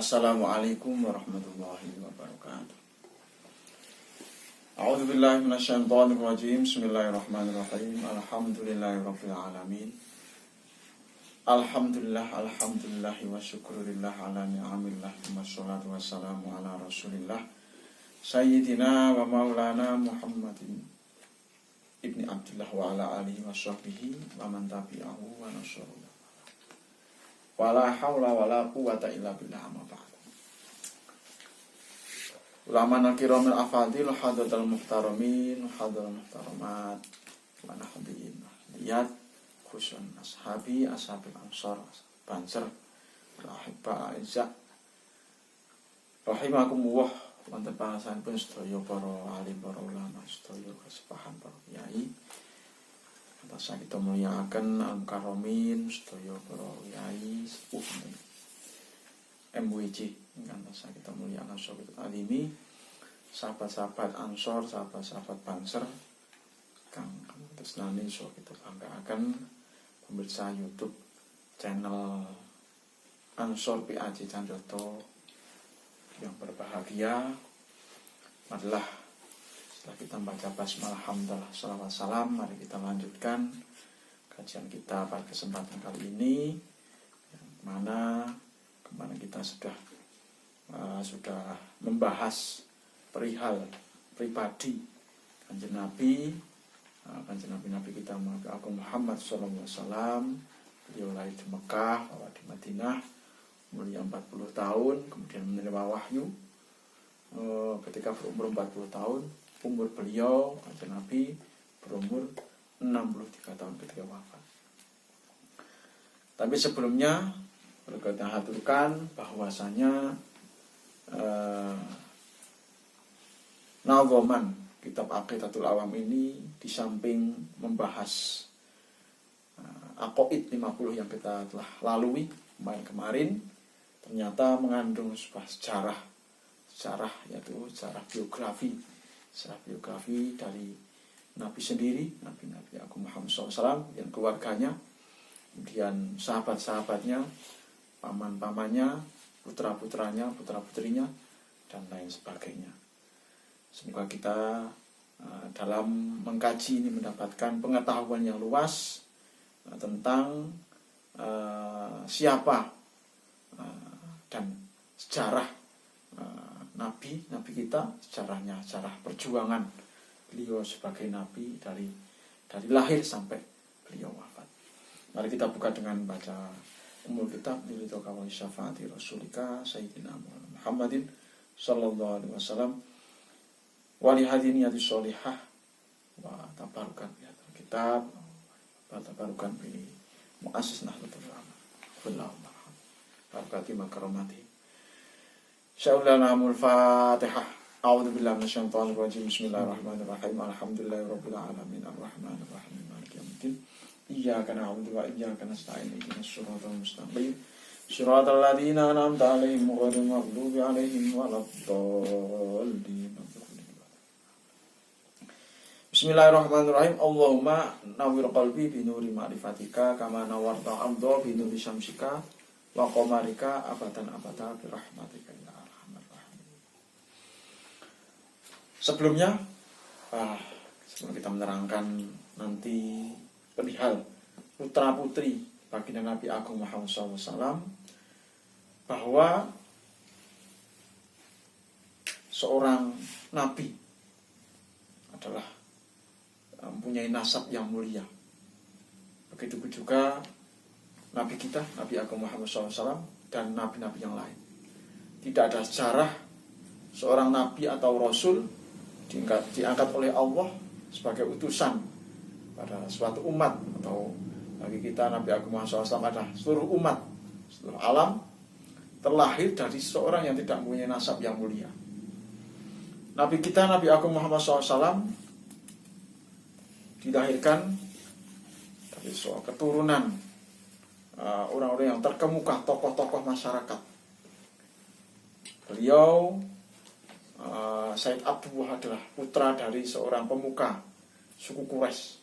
Assalamualaikum warahmatullahi wabarakatuh. A'udzubillahi minasyaitonirrajim. Bismillahirrahmanirrahim. Alhamdulillahirabbil alamin. Alhamdulillahi wa syukurillah ala ni'amillah. Wassalatu wassalamu ala Rasulillah Sayyidina wa maulana Muhammadin ibni Abdullah wa ala alihi wa sahbihi wa man tabi'ahu wa nasrullah. Wala haula wala quwata illa billah amma ba'd. Ulama kiramil afadil hadatul muhtaramin hadatul muhtaramat wa nahdiin lihat khusun ashabil ansar banser rahibah izza rahimakumullah wonten pangasanipun sedaya para alim para ulama sedaya kesepahan para kiai. Masa kita muliakan angkaromin sedaya para kiai sepuh MWC ingkang masa kita muliakan sahabat alimi sahabat-sahabat ansor sahabat-sahabat banser kang tresnani so kita banggakan pemirsa YouTube channel Ansor PAJ Canjoto yang berbahagia. Marilah setelah kita membaca basmalah hamdalah salawat salam, mari kita lanjutkan kajian kita pada kesempatan kali ini, yang mana kemana kita sudah membahas perihal pribadi kanjeng Nabi kita Muhammad SAW. Beliau lahir di Mekah, wafat di Madinah, mulia 40 tahun, kemudian menerima wahyu ketika berumur 40 tahun. Umur beliau kanjeng Nabi berumur 63 tahun ketika wafat. Tapi sebelumnya perlu kita haturkan bahwasanya nazoman kitab Aqidatul Awam ini di samping membahas aqaid 50 yang kita telah lalui kemarin, ternyata mengandung sebuah sejarah yaitu sejarah biografi dari Nabi sendiri, Nabi Agung Muhammad SAW dan keluarganya, kemudian sahabat-sahabatnya, paman-pamannya, putra-putranya, putra-putrinya, dan lain sebagainya. Semoga kita dalam mengkaji ini mendapatkan pengetahuan yang luas tentang siapa dan sejarah Nabi kita, sejarahnya, sejarah perjuangan beliau sebagai Nabi dari lahir sampai beliau wafat. Mari kita buka dengan baca umul kitab Lilito Kawai Syafaati Rasulika Sayyidina Muhammadin Sallallahu Alaihi Wasallam wali hadiniyati sholihah wa tabarukan bihatul kitab wa tabarukan bi muassis Nahdlatul Ulama Allahumma barakati makaromati. Sya'ulanamul Fatihah. A'udzubillahi minasyaitonirrajim. Bismillahirrahmanirrahim. Alhamdulillahirabbil alamin arrahmanirrahim maliki yaumiddin. Iyyaka na'budu wa iyyaka nasta'in. Ihdinas shiratal mustaqim. Shiratal ladzina an'amta 'alaihim ghairil maghdubi 'alaihim waladdallin. Bismillahirrahmanirrahim. Allahumma nawwir qalbi bi nuri ma'rifatika kama nawwarta ardha bi nuri syamsika wa qamarika abadan abada bi rahmatika ya arhamar rahimin. Sebelum kita menerangkan nanti perihal putra putri baginda Nabi Agung Muhammad SAW, bahwa seorang nabi adalah mempunyai nasab yang mulia. Begitu juga Nabi kita, Nabi Agung Muhammad SAW, dan nabi-nabi yang lain. Tidak ada sejarah seorang nabi atau rasul diangkat oleh Allah sebagai utusan pada suatu umat, atau bagi kita Nabi Agung Muhammad SAW adalah seluruh umat, seluruh alam, terlahir dari seorang yang tidak mempunyai nasab yang mulia. Nabi kita Nabi Agung Muhammad SAW dilahirkan dari sebuah keturunan orang-orang yang terkemuka, tokoh-tokoh masyarakat. Beliau Said Abdullah adalah putra dari seorang pemuka suku Quraisy,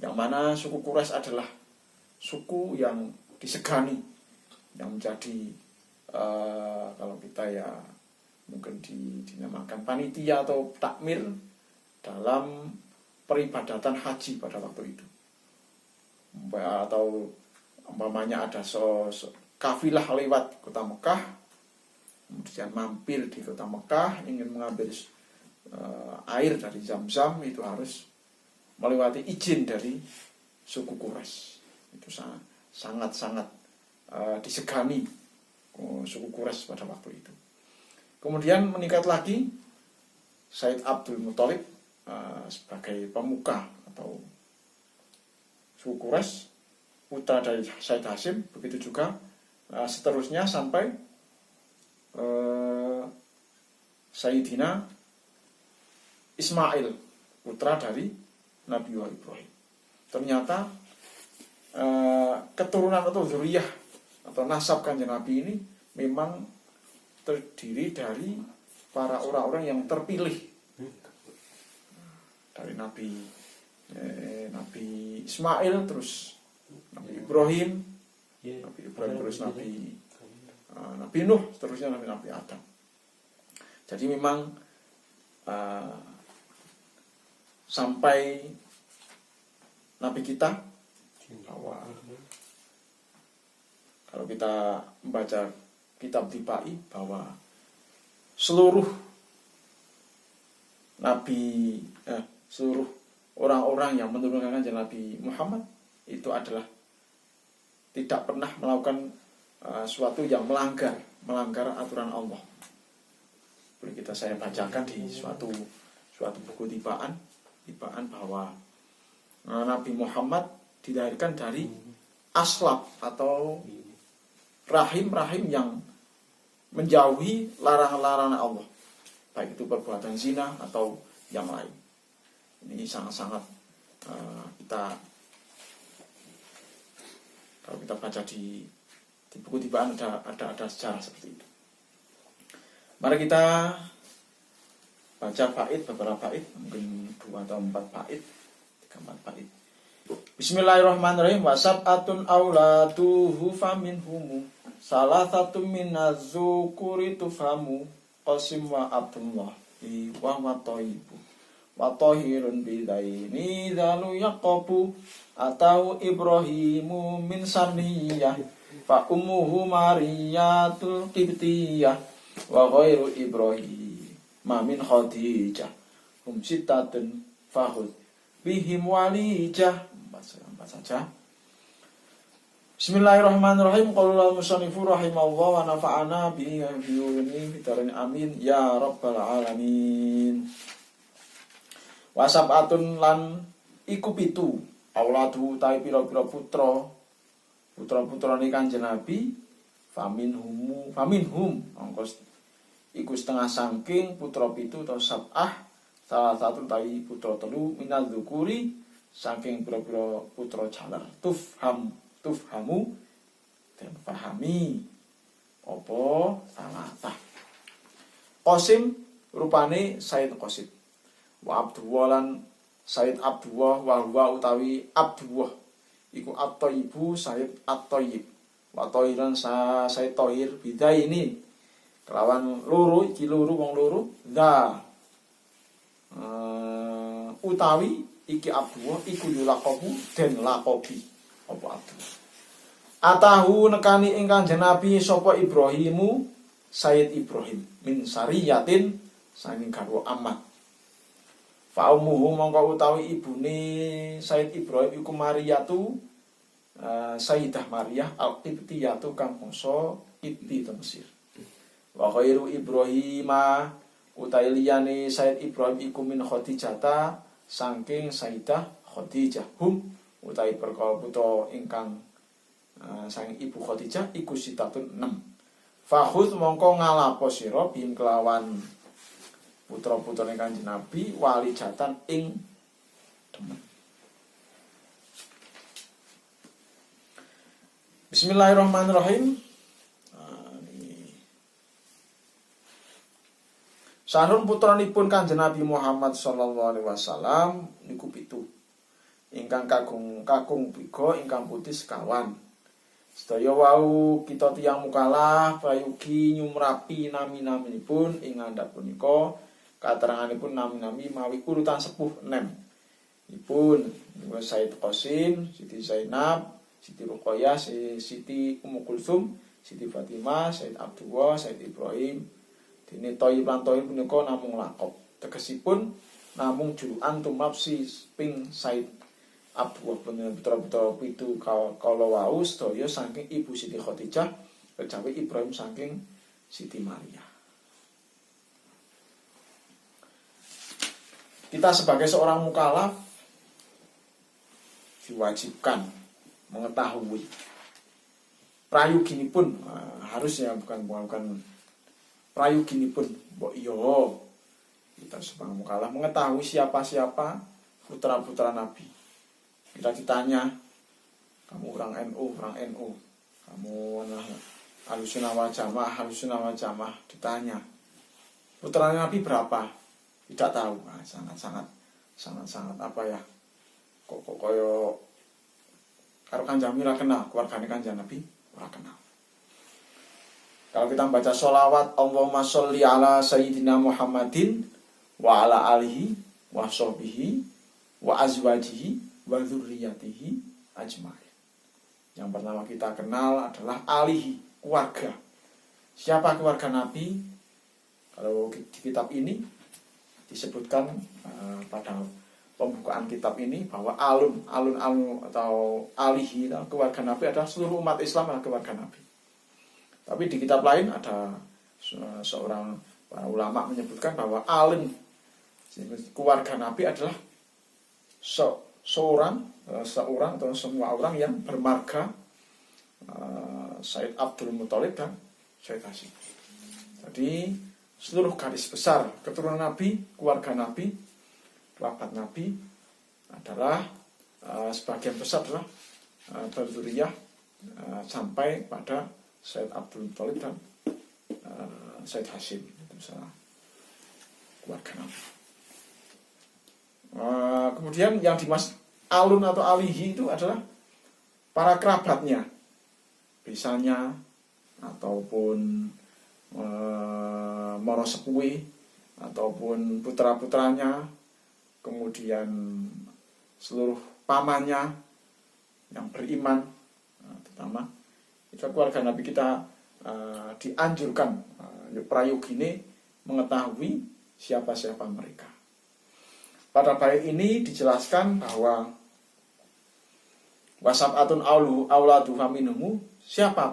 yang mana suku Quraisy adalah suku yang disegani, yang menjadi kalau kita ya mungkin dinamakan panitia atau takmir dalam peribadatan haji pada waktu itu. Atau umpamanya ada kafilah lewat kota Mekah, kemudian mampir di kota Mekah ingin mengambil air dari Zam-Zam, itu harus melewati izin dari suku Quraisy. Itu sangat-sangat disegani suku Quraisy pada waktu itu. Kemudian meningkat lagi Said Abdul Muthalib sebagai pemuka atau suku Quraisy, putra dari Said Hashim. Begitu juga seterusnya sampai Sayyidina Ismail, putra dari Nabi Ibrahim. Ternyata keturunan atau zuriyah atau nasab Kanjeng Nabi ini memang terdiri dari para orang-orang yang terpilih dari Nabi Ismail, terus Nabi Ibrahim, terus Nabi Nuh, seterusnya Nabi Adam. Jadi memang sampai Nabi kita, bahwa kalau kita membaca kitab Tibai, bahwa seluruh nabi, seluruh orang-orang yang menurunkan Kanjeng Nabi Muhammad itu adalah tidak pernah melakukan suatu yang melanggar aturan Allah. Boleh saya bacakan di suatu buku tibaan bahwa Nabi Muhammad dilahirkan dari aslab atau rahim yang menjauhi larangan-larangan Allah, baik itu perbuatan zina atau yang lain. Ini sangat-sangat kalau kita baca di buku tibaan ada sejarah seperti itu. Mari kita baca beberapa bait, mungkin 2 atau 4 bait, 3-4 bait. Bismillahirrahmanirrahim. Wasab'atun auladuhu faminhum salasatun minaz-zukuri tufamu Qasim wa Abdullah wa Thayyib wa Tahirun bidaini zalu yaqabu atau Ibrahimu min saniyah fa ummuhu Mariyatul Qibtiyah wa ghairu Ibrahim ma min Khadijah hum sittatun fahud bihim walijah. Empat saja. Bismillahirrahmanirrahim. Qala al-musannifu rahimahullah wa nafa'ana bihi bitarin amin ya rabbal alamin. Wasab'atun lan iku pitu auladu tai pira-pira putra-putrane Kanjeng Nabi faminhum ongkos iku setengah saking putra pitu atau sab'ah salah satu tai putra telu minal dzukuri saking pira-pira putra jalar tufhamu dan fahami apa salatah. Qasim rupane Said Qasim wa Abdullah lan Said Abdullah wa huwa utawi Abdullah iku At-Thayyibu Said At-Thayyib wa Thahiran Said Thahir bidai ini kelawan loro iki loro wong loro utawi iki Abdullah iku yulaqabu den laqabi apa Abdullah. Atahu nekani ing Kanjeng Nabi sapa Ibrahimu Sayyid Ibrahim min sariyatin saking garwa amat. Fa ummuhu mongko utawi ibune Sayyid Ibrahim iku Mariyatu Sayyidah Maryah al-Qibtiyatu kang bangsa Qibti Mesir. Wa khairu Ibrahima utawi liyane Sayyid Ibrahim iku min Khadijata saking Sayyidah Khadijah hum utawi perkara putra ingkang saking ibu Khadijah iku sitatun 6. Fahud mongko ngalapo sira bim kelawan putra-putrane Kanjeng Nabi wali jatan ing demen. Bismillahirrahmanirrahim. Sahrun putranipun Kanjeng Nabi Muhammad sallallahu alaihi wasallam niku 7. Ingkang kakung 3 ingkang putih sekawan. Sedaya wau kita tiyang mukalaf prayugi nyumrapi nami-naminipun ing ngandhap punika kateranganipun nami-nami mawi urutan sepuh 6. Ipun Said Qasim, Siti Zainab, Siti Ruqayyah, Siti Ummu Kulsum, Siti Fatimah, Said Abdullah, Said Ibrahim. Dene Thayyib lan Thayyib punika namung lakop. Tegesipun namung julukan tumrap ping Said Abdullah putra-putra pitu kala wau sedaya saking Ibu Siti Khadijah, kejawi Ibrahim saking Siti Maria. Kita sebagai seorang mukalaf diwajibkan mengetahui prayoginipun, harusnya bukan prayoginipun mbok iya kita sebagai mukalaf mengetahui siapa-siapa putra-putra Nabi. Kita ditanya, kamu orang NU, kamu Ahlussunnah wal Jamaah, ditanya putra Nabi berapa? Tidak tahu. Sangat apa ya? Kok koyo karo Kanjeng Nabi ora kenal, keluargane Kanjeng Nabi ora kenal. Kalau kita baca sholawat Allahumma sholli ala sayyidina Muhammadin wa ala alihi wa sahbihi wa azwajihi wa dzurriyyatihi ajmain. Yang pertama kita kenal adalah alihi, keluarga. Siapa keluarga Nabi? Kalau di kitab ini disebutkan pada pembukaan kitab ini bahwa alun atau alihi atau keluarga Nabi adalah seluruh umat Islam adalah keluarga Nabi. Tapi di kitab lain ada seorang para ulama menyebutkan bahwa alun keluarga Nabi adalah seorang atau semua orang yang bermarga Said Abdul Muthalib dan Said Hashim. Jadi seluruh garis besar keturunan Nabi, keluarga Nabi, kerabat Nabi adalah sebagian besar adalah berzuriyah sampai pada Said Abdul Muthalib dan Said Hashim, itu misalnya keluarga Nabi. Kemudian yang dimaksud alun atau alihi itu adalah para kerabatnya, bisanya ataupun mara sepuhe ataupun putra-putranya, kemudian seluruh pamannya yang beriman, terutama itu keluarga Nabi. Kita dianjurkan prayogine mengetahui siapa-siapa mereka. Pada bait ini dijelaskan bahwa wasab'atun auladuha minhum, siapa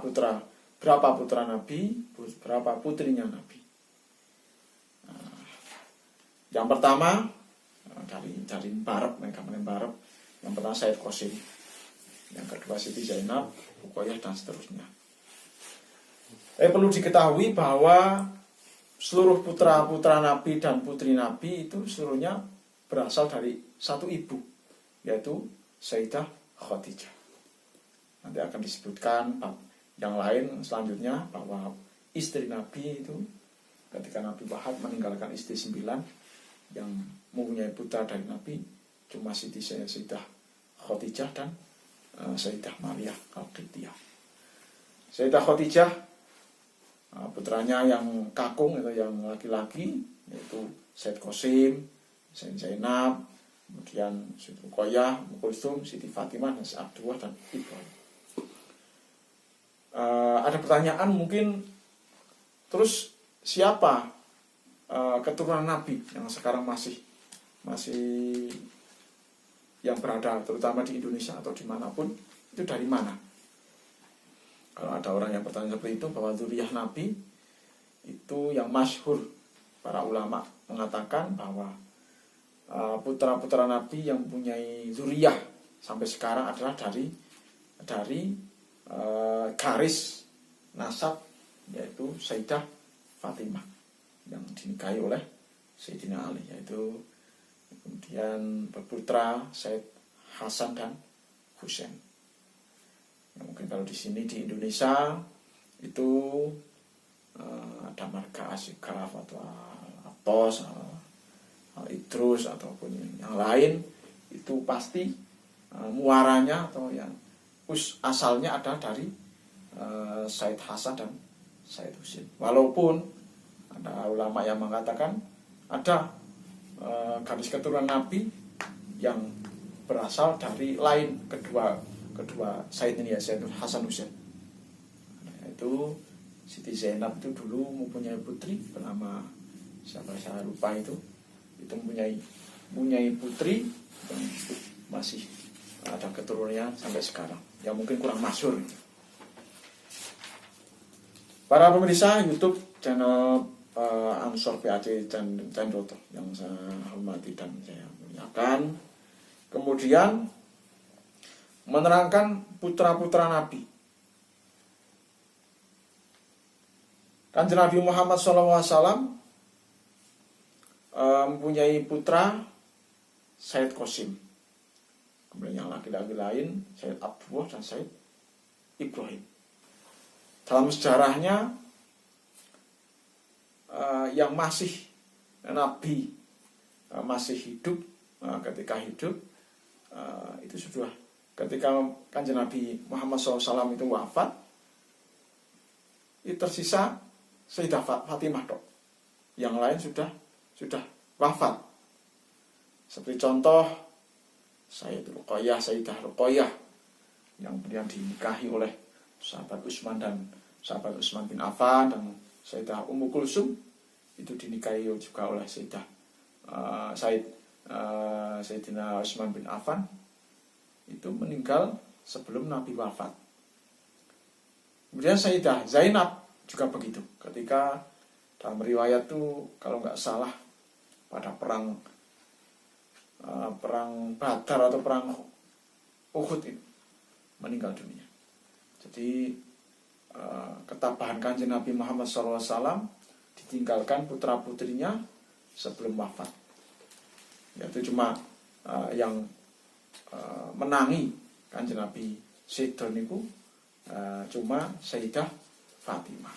berapa putra Nabi, berapa putrinya Nabi. Yang pertama dari Barab, mereka Barab. Yang pertama Said Qasim, yang kedua Siti Zainab, Ruqayyah dan seterusnya. Perlu diketahui bahwa seluruh putra-putra Nabi dan putri Nabi itu seluruhnya berasal dari satu ibu, yaitu Sayyidah Khadijah. Nanti akan disebutkan yang lain selanjutnya bahwa istri Nabi itu ketika Nabi wafat meninggalkan istri 9 yang mempunyai putra dari Nabi cuma Sayyidah Khadijah dan Sayyidah Maria Al-Qibtiyah. Sayyidah Khadijah putranya yang kakung atau yang laki-laki yaitu Said Qasim, Said Zainab, kemudian Siti Ruqayyah, Ummu Kulsum, Siti Fatimah, dan Said Abdullah dan Ibrahim. Ada pertanyaan mungkin, terus siapa keturunan Nabi yang sekarang masih yang berada terutama di Indonesia atau dimanapun, itu dari mana? Kalau ada orang yang bertanya seperti itu, bahwa dzurriyyah Nabi itu yang masyhur, para ulama mengatakan bahwa putra-putra Nabi yang mempunyai dzurriyyah sampai sekarang adalah dari garis nasab, yaitu Sayyidah Fatimah yang dinikahi oleh Sayyidina Ali, yaitu kemudian berputra Said Hasan dan Husain. Ya, mungkin kalau di sini di Indonesia itu ada marga Asyikaf atau Atos, Idrus ataupun yang lain, itu pasti muaranya atau yang asalnya ada dari Said Hasan dan Said Husain. Walaupun ada ulama yang mengatakan ada garis keturunan Nabi yang berasal dari lain kedua Said ini ya, Said Hasan Husain. Itu Siti Zainab itu dulu mempunyai putri bernama siapa saya lupa itu mempunyai putri yang masih ada keturunannya sampai sekarang, yang mungkin kurang masyhur. Para pemirsa YouTube channel Ansor PAC channel yang saya hormati dan saya muliakan, kemudian menerangkan putra-putra Nabi. Kanjeng Nabi Muhammad SAW mempunyai putra Said Qasim. Kemudian yang laki-laki lain Said Abdullah dan Said Ibrahim. Dalam sejarahnya yang masih Nabi masih hidup, ketika hidup itu sudah ketika Kanjeng Nabi Muhammad SAW itu wafat, itu tersisa Sayyidah Fatimah dok. Yang lain sudah wafat. Seperti contoh Sayyidah Ruqayyah yang kemudian dinikahi oleh sahabat Utsman bin Affan, dan Sayyidah Ummu Kulsum itu dinikahi juga oleh Sayyidina Utsman bin Affan, itu meninggal sebelum Nabi wafat. Kemudian Sayyidah Zainab juga begitu. Ketika dalam riwayat itu kalau nggak salah pada perang Badar atau perang Uhud itu meninggal dunia. Jadi ketabahan Kanjeng Nabi Muhammad SAW ditinggalkan putra-putrinya sebelum wafat. Yaitu cuma yang menangi Kanjeng Nabi Sidon itu cuma Sayyidah Fatimah.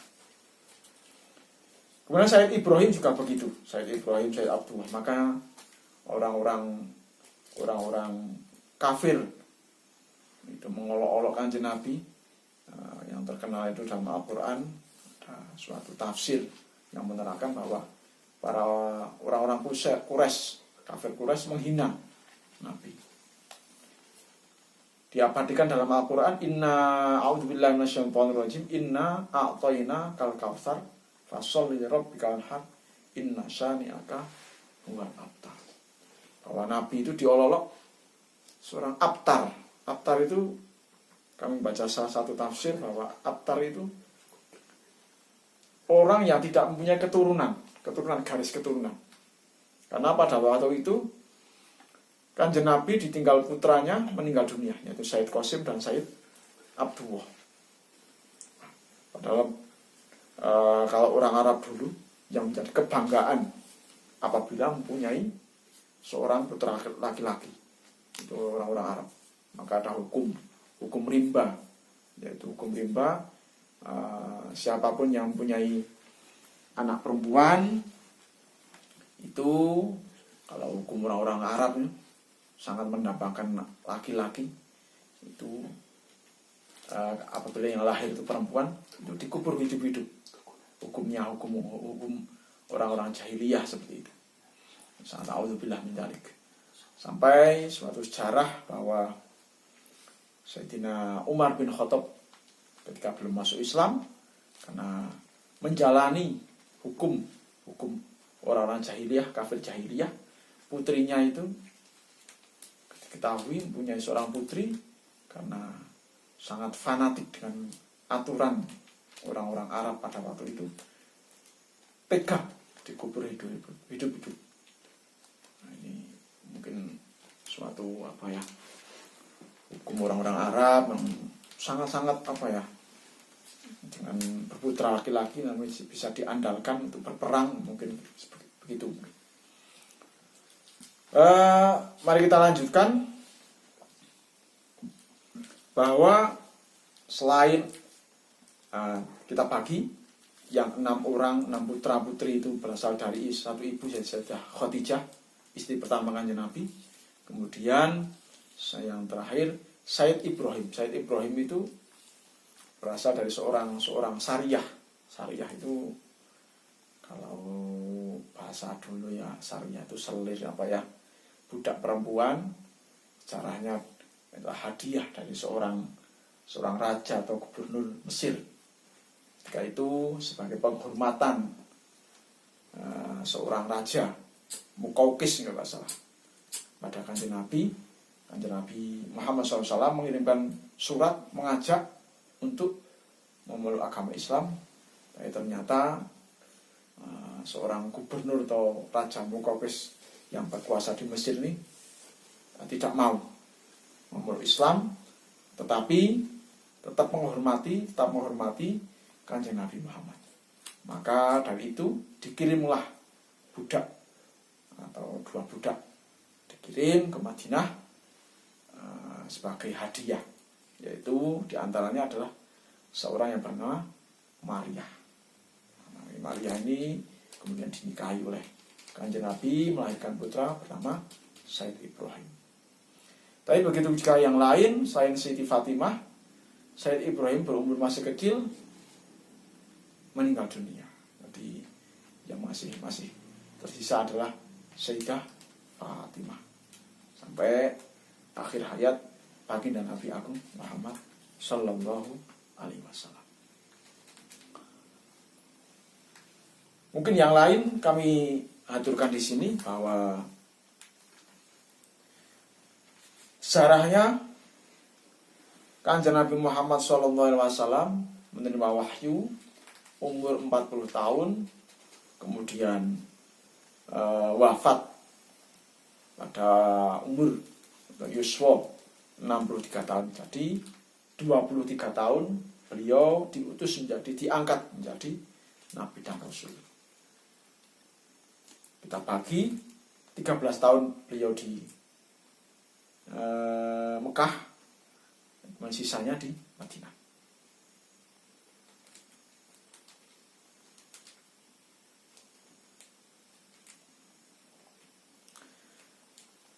Kemudian Said Ibrahim juga begitu. Said Ibrahim, Said Abdullah. Maka orang-orang kafir itu mengolok-olok Kanjeng Nabi. Yang terkenal itu dalam Al-Quran ada suatu tafsir yang menerangkan bahwa para orang-orang Quraisy, kafir Quraisy menghina Nabi. Diabadikan dalam Al-Quran, inna a'udzubillahi minasyaitonirrajim, inna a'tayna kal kautsar fasholli lirabbikal wanhar inna syani'aka huwal abtar. Bahwa Nabi itu diolok seorang abtar. Abtar itu kami baca salah satu tafsir bahwa abtar itu orang yang tidak mempunyai garis keturunan. Karena pada waktu itu Kanjeng Nabi ditinggal putranya meninggal dunia, yaitu Said Qasim dan Said Abdullah. Padahal kalau orang Arab dulu yang menjadi kebanggaan apabila mempunyai seorang putra laki-laki, itu orang-orang Arab, maka ada hukum rimba, yaitu hukum rimba, siapapun yang mempunyai anak perempuan itu, kalau hukum orang-orang Arab sangat mendapatkan laki-laki itu, apabila yang lahir itu perempuan itu dikubur hidup-hidup. Hukumnya hukum orang-orang jahiliyah seperti itu. Sangat a'udzubillah min dzalik. Sampai suatu sejarah bahwa Sayyidina Umar bin Khattab ketika belum masuk Islam, karena menjalani hukum orang-orang jahiliyah, kafir jahiliyah, putrinya itu diketahui mempunyai seorang putri, karena sangat fanatik dengan aturan orang-orang Arab pada waktu itu, tega dikubur hidup-hidup. Nah, ini mungkin suatu hukum orang-orang Arab yang sangat-sangat dengan berputra laki-laki namanya bisa diandalkan untuk berperang, mungkin begitu. Mari kita lanjutkan bahwa selain kita bagi yang 6 putra putri itu berasal dari satu ibu, Sayyidah Khadijah, istri pertama Kanjeng Nabi. Kemudian yang terakhir Said Ibrahim. Said Ibrahim itu berasal dari seorang Sariyah. Sariyah itu kalau bahasa dulu ya, Sariyah itu selir apa ya, budak perempuan. Caranya adalah hadiah dari seorang raja atau gubernur Mesir. Ketika itu sebagai penghormatan seorang raja Mukaukis nggak salah pada Kanjeng Nabi Muhammad SAW mengirimkan surat mengajak untuk memeluk agama Islam. Tapi ternyata seorang gubernur atau raja Mukaukis yang berkuasa di Mesir ini tidak mau memeluk Islam, tetapi tetap menghormati Kanjeng Nabi Muhammad. Maka dari itu dikirimlah budak atau 2 budak dikirim ke Madinah sebagai hadiah, yaitu diantaranya adalah seorang yang bernama Maria. Maria ini kemudian dinikahi oleh Kanjeng Nabi, melahirkan putra bernama Said Ibrahim. Tapi begitu juga yang lain selain Siti Fatimah, Said Ibrahim berumur masih kecil meninggal dunia. Jadi yang masih tersisa adalah Sayyidah Fatimah sampai akhir hayat baginda Nabi Agung Muhammad Sallallahu Alaihi Wasallam. Mungkin yang lain kami aturkan di sini bahwa sejarahnya Kanjeng Nabi Muhammad Sallallahu Alaihi Wasallam menerima wahyu umur 40 tahun, kemudian wafat pada umur yuswa 63 tahun. Jadi 23 tahun beliau diangkat menjadi Nabi dan Rasul. Kita bagi 13 tahun beliau di Mekah, sisanya di Madinah.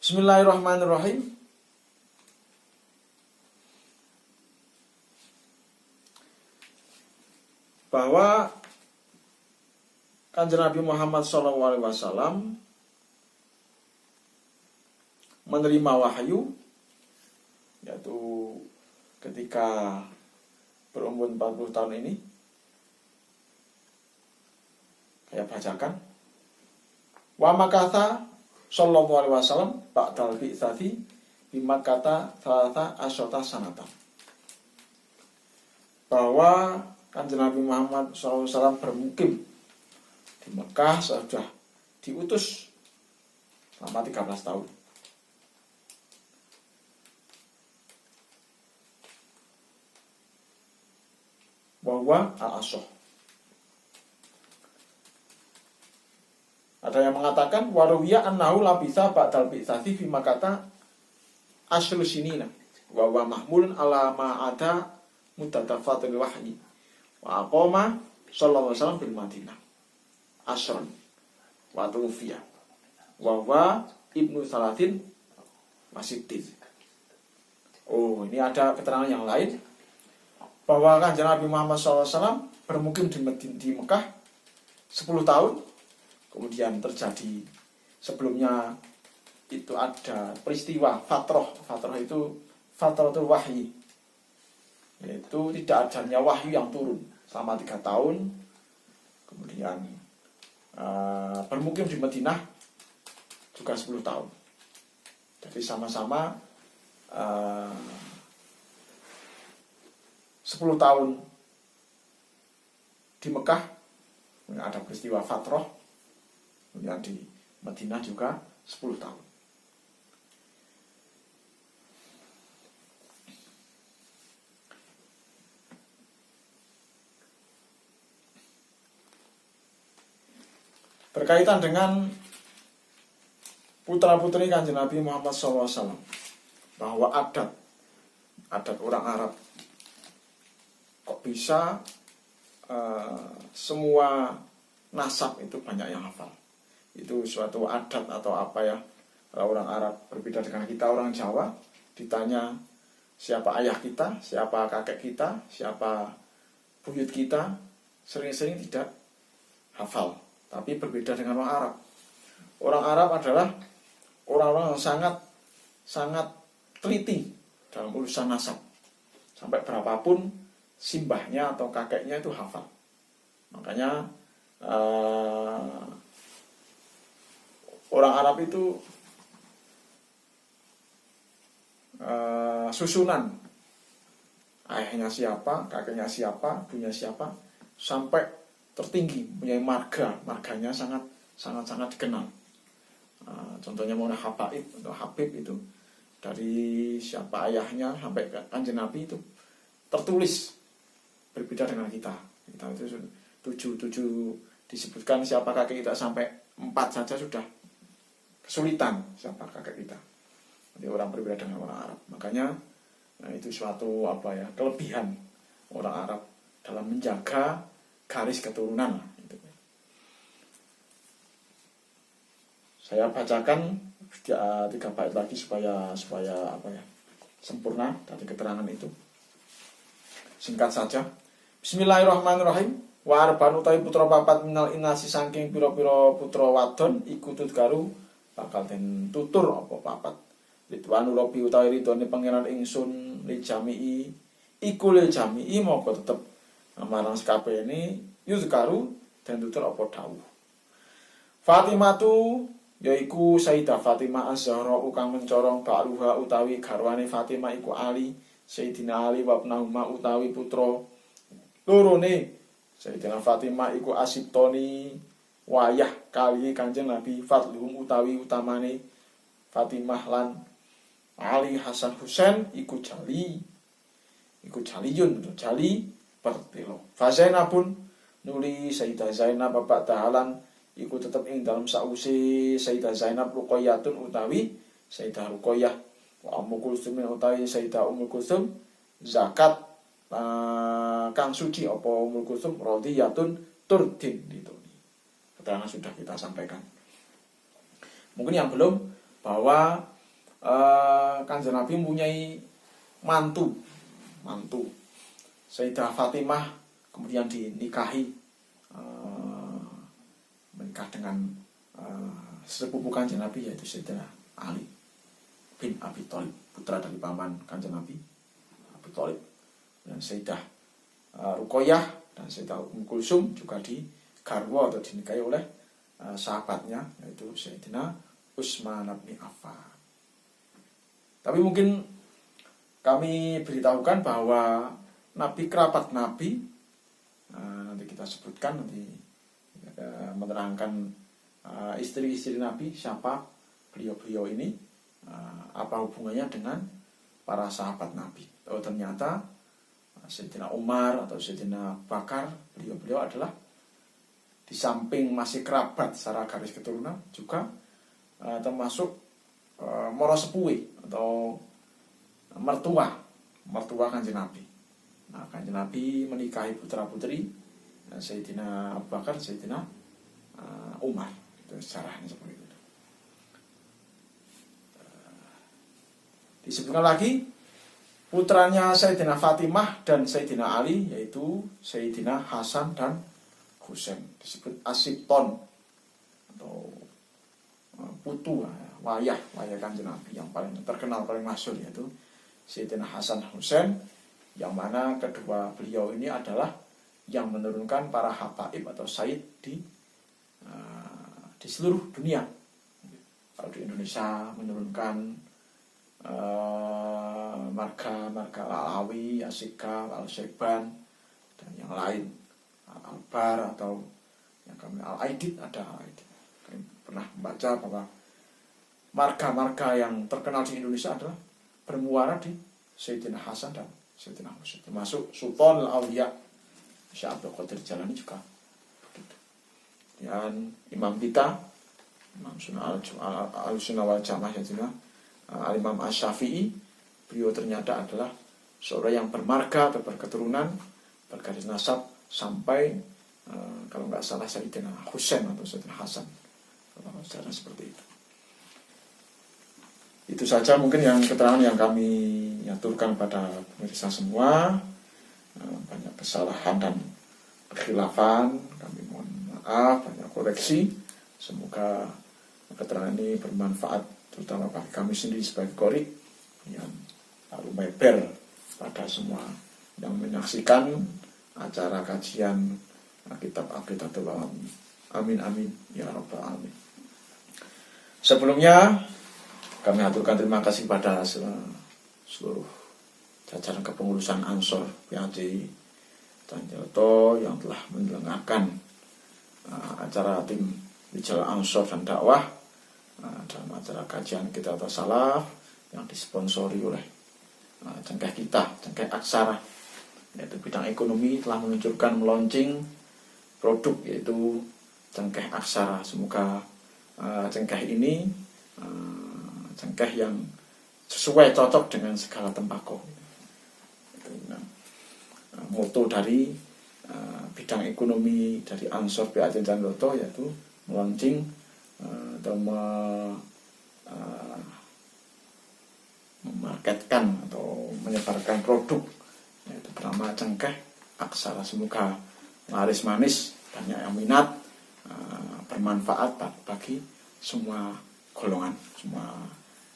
Bismillahirrahmanirrahim. Bahwa Kanjeng Nabi Muhammad SAW menerima wahyu, yaitu ketika berumur 40 tahun ini. Saya bacakan. Wa makatha sallallahu alaihi wasallam ba'dal bi'tsati bima kata salasa asyata sanatan. Bahwa Kanjeng Nabi Muhammad SAW bermukim di Mekah sudah diutus selama 13 tahun. Bahwa al-asoh. Ada yang mengatakan waruwiya annahu labisa ba'dal bi'tsati fi makata aslu sinina wa huwa mahmulun ala ma ada mutadafatul wahyi wa aqama sallallahu alaihi wasallam bil Madinah asron wa tufiya wa huwa ibnu salatin wasitin. Oh, ini ada keterangan yang lain bahwa Kanjeng Nabi Muhammad SAW bermukim di Mekah 10 tahun. Kemudian terjadi sebelumnya itu ada peristiwa fatroh. Fatroh itu fatrohul wahyi, yaitu tidak adanya wahyu yang turun selama 3 tahun. Kemudian bermukim di Madinah juga 10 tahun. Jadi sama-sama 10 tahun di Mekah, ada peristiwa fatroh. Kemudian di Madinah juga 10 tahun. Berkaitan dengan putra-putri Kanjeng Nabi Muhammad SAW, bahwa adat orang Arab kok bisa semua nasab itu banyak yang hafal. Itu suatu adat atau apa ya. Kalau orang Arab berbeda dengan kita orang Jawa, ditanya siapa ayah kita, siapa kakek kita, siapa buyut kita, sering-sering tidak hafal. Tapi berbeda dengan orang Arab. Orang Arab adalah orang-orang yang sangat teliti dalam urusan nasab. Sampai berapapun simbahnya atau kakeknya itu hafal. Makanya orang Arab itu susunan ayahnya siapa, kakeknya siapa, punya siapa, sampai tertinggi punya marganya sangat dikenal. Contohnya mau Habaib atau Habib itu dari siapa ayahnya sampai ke Kanjeng Nabi itu tertulis, berbeda dengan kita. Kita itu 7 disebutkan siapa kakek kita, sampai 4 saja sudah kesulitan siapa kakek kita. Jadi orang berbeda dengan orang Arab. Makanya itu suatu kelebihan orang Arab dalam menjaga garis keturunan. Saya bacakan 3 bait lagi supaya sempurna dari keterangan itu. Singkat saja. Bismillahirrahmanirrahim. Wa arba'un utawi putra papat minal inasi saking pira-pira putra wadon iku tutkaru bakal den tutur apa papat. Ridwanu Rabbi utawi ridhone pangeran ingsun li jami'i iku lil jami'i moko tetep marang sakabehane yuzkaru den tutur apa dawuh. Fatimatu yaiku Sayyidah Fatimah Az-Zahra kang mencorong ba'ruha utawi garwane Fatimah iku Ali, Sayyidina Ali wa ibnahuma utawi putra lorone Sayyidina Fatimah iku asiptoni wayah kali Kanjeng Nabi fadluhum utawi utamane Fatimah lan Ali Hasan Husain iku jali pertelo. Fa Zainabun nuli Sayyidah Zainab bapak tahalan iku tetep ing dalam sausi Sayyidah Zainab Ruqayyatun utawi Sayyidah Ruqayyah wa Ummu Kulsum utawi Sayyidah Ummu Kulsum zakat kang suci apa Ummu Kulsum radhiyatun turdin dituni. Keterangan sudah kita sampaikan. Mungkin yang belum bahwa Kanjeng Nabi mempunyai mantu Sayyidah Fatimah, kemudian dinikahi menikah dengan sepupu Kanjeng Nabi yaitu Sayyidina Ali bin Abi Thalib, putra dari paman Kanjeng Nabi Abi Thalib. Dan Sayyidah Ruqayyah dan Sayyidah Ummu Kulsum juga digarwa atau dinikahi oleh sahabatnya yaitu Sayyidina Utsman bin Affan. Tapi mungkin kami beritahukan bahwa Nabi kerabat Nabi, nanti kita sebutkan, nanti menerangkan istri-istri Nabi siapa beliau-beliau ini, apa hubungannya dengan para sahabat Nabi. Oh, ternyata Sayyidina Umar atau Sayyidina Bakar, beliau-beliau adalah di samping masih kerabat secara garis keturunan juga termasuk moro sepuhe atau mertua Kanjeng Nabi. Nah, Kanjeng Nabi menikahi putra-putri Sayyidina Abu Bakar, Sayyidina Umar. Itu sejarahnya seperti itu. Disebutkan lagi putranya Sayyidina Fatimah dan Sayyidina Ali yaitu Sayyidina Hasan dan Husain, disebut asipton atau putu wayah Kanjeng Nabi yang paling terkenal, paling masyhur yaitu Sayyidina Hasan Husain, yang mana kedua beliau ini adalah yang menurunkan para habaib atau sayyid di seluruh dunia. Kalau di Indonesia menurunkan marga Al-Alawi, Asyikah, Al-Syaiban dan yang lain, Al-Bar atau yang kami Al-Aidid, ada Al-Aidid. Kami pernah membaca bahwa marga-marga yang terkenal di Indonesia adalah bermuara di Sayyidina Hasan dan Sayyidina Husain, termasuk Sultan Al-Awliya Syekh Abdul Qadir Jalani juga begitu. Dan imam kita, Imam Al-Sunnah wal Jamaah Sayyidina Al-Imam Asy-Syafi'i, beliau ternyata adalah seorang yang bermarga atau berketurunan, bergaris nasab sampai kalau nggak salah Sayyidina Husain atau Sayyidina Hasan, secara seperti itu. Itu saja mungkin yang keterangan yang kami aturkan pada pemirsa semua. Banyak kesalahan dan kekhilafan, kami mohon maaf, banyak koreksi. Semoga keterangan ini bermanfaat terutama bagi kami sendiri sebagai qori yang lalu meber pada semua yang menyaksikan acara kajian kitab Aqidatul Alamin. Amin amin ya rabbal alamin. Sebelumnya kami aturkan terima kasih pada seluruh jajaran kepengurusan Ansor PAJ Canjoto yang telah menyelenggarakan acara tim Wijal Ansor dan Dakwah dalam acara kajian kita atau salaf yang disponsori oleh Cengkeh kita, Cengkeh Aksara, yaitu bidang ekonomi telah meluncurkan produk yaitu Cengkeh Aksara. Semoga cengkeh ini cengkeh yang sesuai cocok dengan segala tembakau. Moto dari bidang ekonomi dari Ansor PAJ Canjoto yaitu melaunching atau memarketkan atau menyebarkan produk yaitu bernama Cengkeh Aksara. Semoga laris manis, banyak yang minat, bermanfaat bagi semua golongan,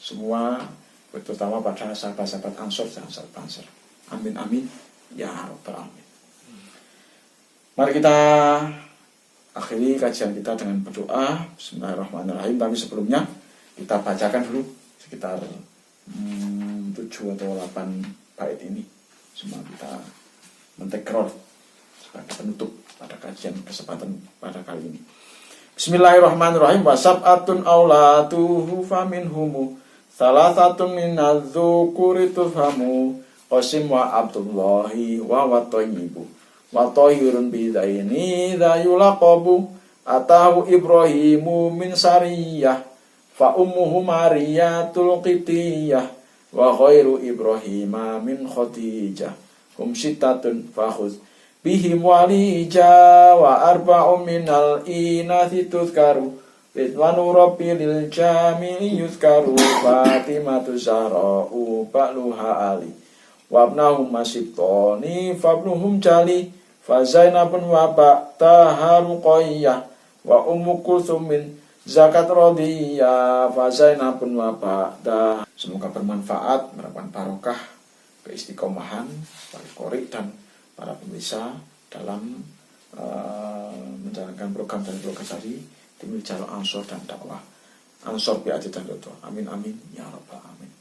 semua terutama pada sahabat-sahabat Ansor dan sahabat Ansor. Amin amin ya rabbal alamin. Mari kita akhiri kajian kita dengan berdoa. Bismillahirrahmanirrahim. Tapi sebelumnya kita bacakan dulu sekitar 7 atau 8 bait ini. Semua kita mentekror sebagai penutup pada kajian kesempatan pada kali ini. Bismillahirrahmanirrahim. Wasab'atun aulatuhu faminhumu salasatun minaz-dzukuri tufhamu Qasim wa Abdullahi wa Thayyibu wa Tahirun bidaini dzayulaqabu atahu Ibrahimu min Sariyah fa ummuhu Mariyatul Qibtiyah wa khairu Ibrahima min Khadijah hum sittatun fakhudh bihim walija wa arba'u minal inathi tuzkaru Ridwanu Rabbi lil jami'i yuzkaru Fatimatu Zahra'u ba'luha Ali Wabnahum masibtoni Fabnuhum jali Fazainabun wa ba'taha Ruqayyah Wa ummu kulthumin zakat rodiyah Fazainabun wa ba'taha. Semoga bermanfaat, mendapatkan barokah, keistiqomahan para qori dan para pemirsa dalam menjalankan program dan program tadi tim Wijal Ansor dan Dakwah Ansor PAJ Canjoto. Amin amin ya rabbal alamin.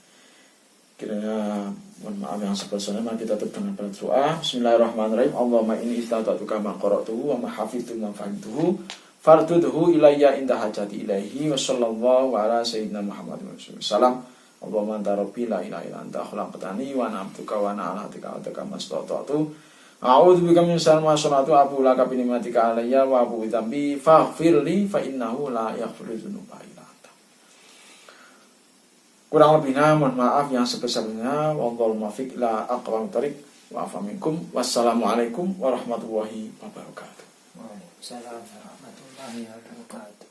Kiranya mohon maaf yang sebesar-besarnya. Mari kita tutup dengan berdoa. Bismillahirrahmanirrahim. Allahumma inni istata'tuka ma qara'tuhu wa ma hafidtu ma fahimtuhu fardudhu ilayya inda hajati ilaihi wa sallallahu ala sayyidina Muhammadin wasallam. Allahumma anta rabbi la ilaha illa anta khalaqtani wa ana abduka wa ana ala ahdika wa ahdika mastata'tu. A'udzu bika min syarri ma sana'tu abu laka bi ni'matika alayya wa abu dzambi faghfirli fa innahu la yaghfiru dzunuba illa anta. Kurang lebihnya mohon maaf yang sebesar-besarnya. Wallahu muwaffiq ila aqwamit thoriq wa afa minkum. Wassalamualaikum warahmatullahi wabarakatuh. Waalaikumsalam warahmatullahi wabarakatuh.